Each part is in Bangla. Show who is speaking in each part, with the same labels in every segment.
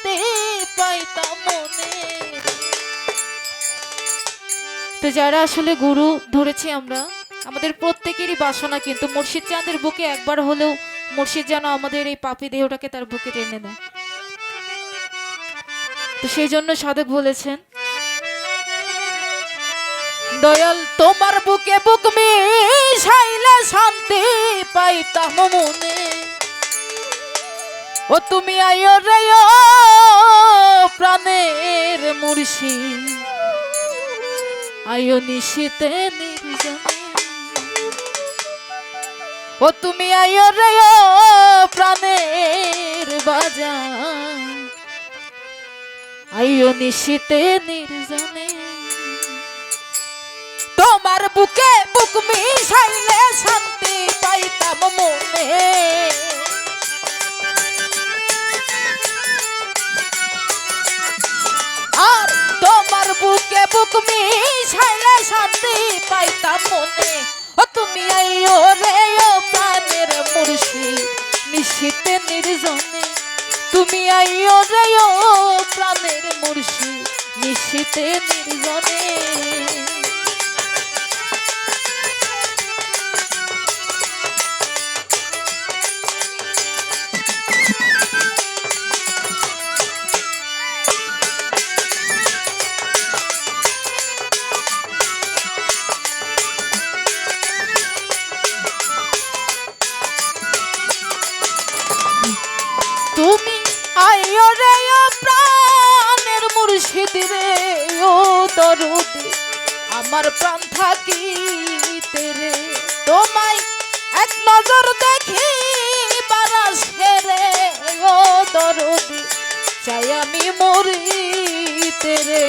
Speaker 1: শান্তি পাইতাম মনে। তো যারা আসলে গুরু ধরেছি আমরা, আমাদের প্রত্যেকেরই বাসনা কিন্তু মুর্শিদ চাঁদের বুকে একবার হলেও মুর্শিদ যেন আমাদের এই পাপী দেহটাকে তার বুকে টেনে নেয়। তো সেই জন্য সাধক বলেছেন, দয়াল তোমার বুকে বুক মিশাইলে শান্তি পাইতাম মনে। ও তুমি আইও রে ও প্রাণের মুর্শিদ, আইও নিশিতে নির্জনে। ও তুমি আইও রে ও প্রাণের বাজান, আইও নিশিতে নির্জনে। তোমার বুকে বুক মিশাইলে শান্তি পাইতাম মনে। আর তোমার বুকে বুক মিশাইলে শান্তি পাইতাম মনে। ও তুমি আইও রে ও প্রাণের মুর্শিদ, নিশিতে নির্জনে। তুমি আইও রে ও প্রাণের মুর্শিদ, নিশিতে নির্জনে। তুমি আইও রে ও প্রাণের মুর্শিদ রে ও দরদি, আমার প্রাণ থাকিতে রে। তোমায় এক নজর দেখি বারাসে রে ও দরদি, চাই আমি মরিতে রে।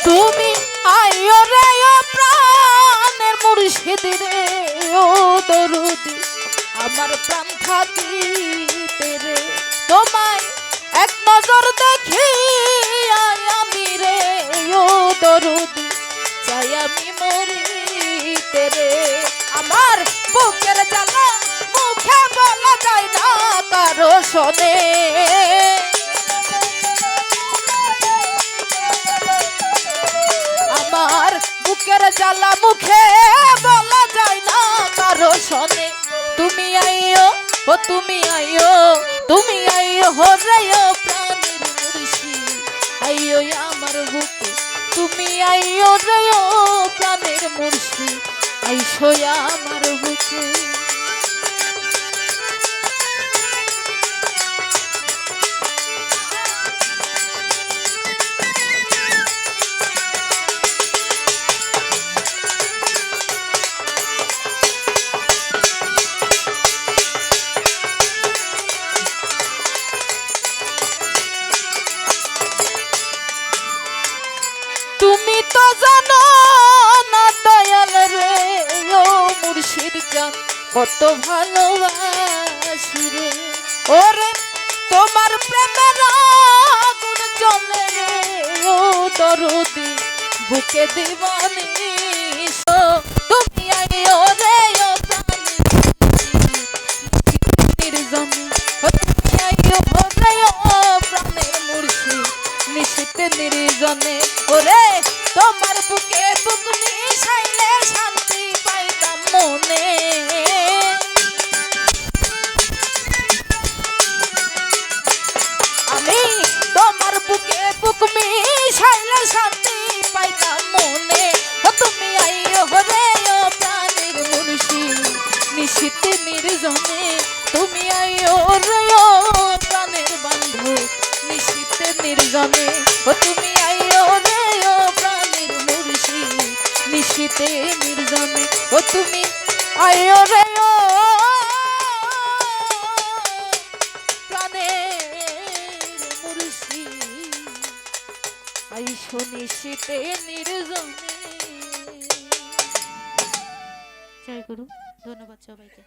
Speaker 1: তুমি আইও রে ও প্রাণের মুর্শিদ রে ও দরদি, আমার প্রাণ থাকিতে রে। তোমায় এক নজর দেখি আমি রে ও দরদি, চাই আমি মরিতে রে। আমার বুকের জ্বালা মুখে বলা যায় না কারো শোনে। আমার বুকের জ্বালা মুখে বলা যায় না কারো শোনে। তুমি আইও ও তুমি আইও, তুমি আইও রে ও প্রাণের মুর্শিদ, আইও আমার বুকে। তুমি আইও রে ও প্রাণের মুর্শিদ, আইসো আমার বুকে। তুমি তো জানো না দয়াল রে ও মুর্শিদ চাঁদ, কত ভালোবাসি রে। ওরে তোমার প্রেমের আগুন জ্বলে রে ও দরদি, বুকে দিবানি। তুমি আইও রে ও প্রাণের নির্জনে। তুমি আইও রে ও প্রাণের মুর্শিদ, নিশিতে নির্জনে। ওরে তোমার বুকে বুক মিশাইলে শান্তি পাইতাম মনে। আমি তোমার বুকে বুক মিশাইলে শান্তি পাইতাম মনে। ও তুমি আইও রে ও প্রাণের মুর্শিদ, নিশিতে নির্জনে। তুমি আইও রে ও প্রাণের বন্ধু, নিশিতে নির্জনে। ও তুমি আইও রে ও প্রাণের মুর্শিদ, নিশিতে নির্জনে। ও তুমি আইও রে ও প্রাণের মুর্শিদ, আইসো নিশিতে নির্জনে। জয় গুরু, ধন্যবাদ সবাইকে।